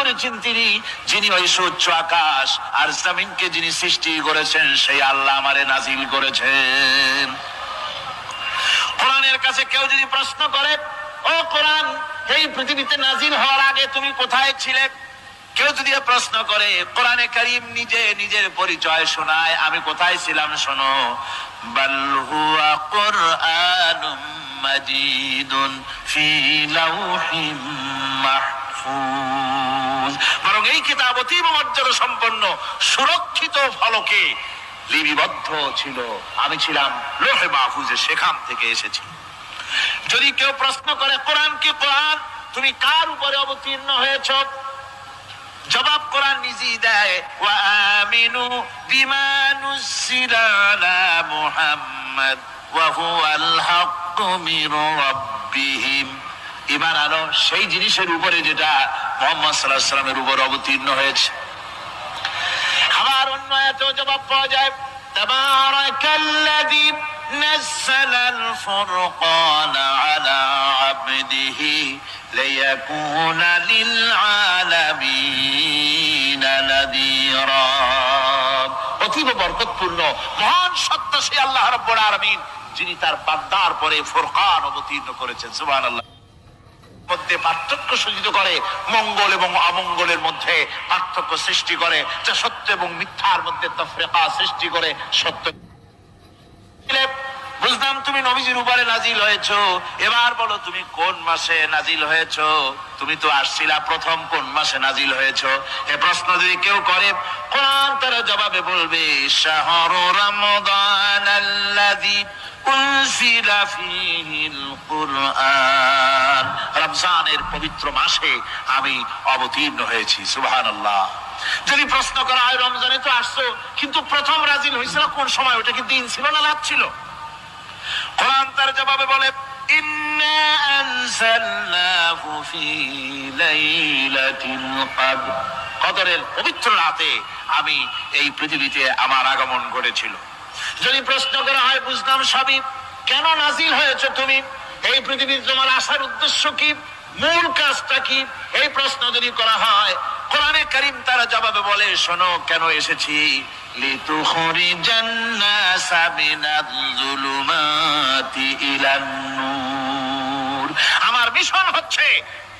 করেছেন তিনি, যিনি ওই সুউচ্চ আকাশ আর জমিনকে যিনি সৃষ্টি করেছেন সেই আল্লাহ আমারে নাজিল করেছেন। কোরআনের কাছে কেউ যদি প্রশ্ন করে, ও কোরআন, এই পৃথিবীতে নাজিল হওয়ার আগে তুমি কোথায় ছিলে? কেউ যদি প্রশ্ন করে, কোরআনে কারীম নিজে নিজের পরিচয় শোনায়, আমি কোথায় ছিলাম শোনো। বাল হুয়া কুরআনুম মাজিদুন ফি লাউহিম মাহফুজ, বরং এই কিতাব অতীব মর্যাদা সম্পন্ন সুরক্ষিত ফলকে লিপিবদ্ধ ছিল, আমি ছিলাম লৌহে মাহফুজে, সেখান থেকে এসেছি। যদি কেউ প্রশ্ন করে, কোরআন কি কোরআন, তুমি কার উপরে অবতীর্ণ হয়েছ? জবাব কোরআন নিজেই দেয়, ওয়া আমিনু বিমা নুজিলা আলা মুহাম্মাদ ওয়া হুয়াল হাক্কু মির রাব্বিহিম, ঈমান আনো সেই জিনিসের উপরে যেটা মুহাম্মদ সাল্লাল্লাহু আলাইহি ওয়াসাল্লামের উপর অবতীর্ণ হয়েছে। আবার অন্য আয়াতেও জবাব পাওয়া যায়, তাবারাকাল্লাযী নাযালাল ফুরকানা আলা আবদিহি লিয়াকুনা লিল আলামিনা নাযীরা, অতীব বরকতপূর্ণ মহান সত্তা সেই আল্লাহ রাব্বুল আলামিন, যিনি তার বান্দার পরে ফুরকান অবতীর্ণ করেছেন। সুবহানাল্লাহ। মধ্যে পার্থক্য সূচিত করে, মঙ্গল এবং অমঙ্গলের মধ্যে পার্থক্য সৃষ্টি করে, যা সত্য এবং মিথ্যার মধ্যে তাফরিকা সৃষ্টি করে। সত্য বুঝলাম তুমি নবীজির উপরে নাজিল হয়েছো, এবার বলো তুমি কোন মাসে নাজিল হয়েছো? তুমি তো আসছিলা প্রথম কোন মাসে নাজিল হয়েছো? এ প্রশ্ন যদি কেউ করে, কোরআন তার জবাবে বলবে, শাহরু রমাদানাল্লাযী উনজিলা ফীহিল কুরআন, রমজানের পবিত্র মাসে আমি অবতীর্ণ হয়েছি। সুবহানাল্লাহ। যদি প্রশ্ন করা হয়, রমজানে তো আসছো, কিন্তু প্রথম নাজিল হয়েছিল কোন সময়? ওটা কি দিন ছিল না রাত ছিল? কোরআন তার জবাবে বলে, ইন্না আনজালনাহু ফী লাইলাতিল কদর, কদরের পবিত্র রাতে আমি এই পৃথিবীতে আমার আগমন ঘটেছিল। যদি প্রশ্ন করা হয়, বুঝলাম সবই, কেন নাজিল হয়েছে তুমি? এই পৃথিবীর তোমার আসার উদ্দেশ্য কি? মূল কাজটা কি? এই প্রশ্ন যদি করা হয়, কোরআনে কারীম তারা জবাবে বলে, শোনো কেন এসেছি। লিতুখরিজান নাসা মিনাজ যুলুমাতি ইলান নূর, আমার মিশন হচ্ছে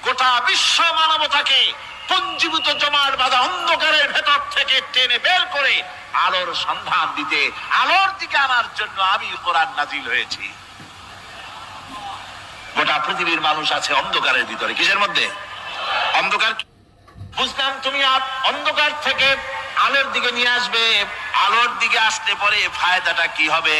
গোটা বিশ্ব মানবতাকে পঞ্জীভূত জমাট বাঁধা অন্ধকারের ভেতর থেকে টেনে বের করে আলোর সন্ধান দিতে, আলোর দিকে আনার জন্য আমি কোরআন নাজিল হয়েছি। গোটা পৃথিবীর মানুষ আছে অন্ধকারের ভিতরে। কিসের মধ্যে? অন্ধকার। বুঝলাম তুমি অন্ধকার থেকে আলোর দিকে নিয়ে আসবে। আলোর দিকে আসতে পরে ফায়দাটা কি হবে?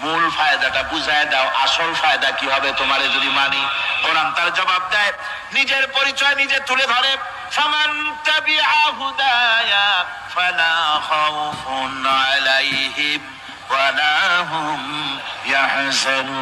মূল ফায়দাটা বুঝায় দাও, আসল ফায়দা কি হবে তোমারে যদি মানি। কোরআন তার জবাব দেয়, নিজের পরিচয় নিজে তুলে ধরে, ফামান তাবিআ হুদায়া ফালা খাউফুন আলাইহিম ওয়ালা হুম ইয়াহজানুন।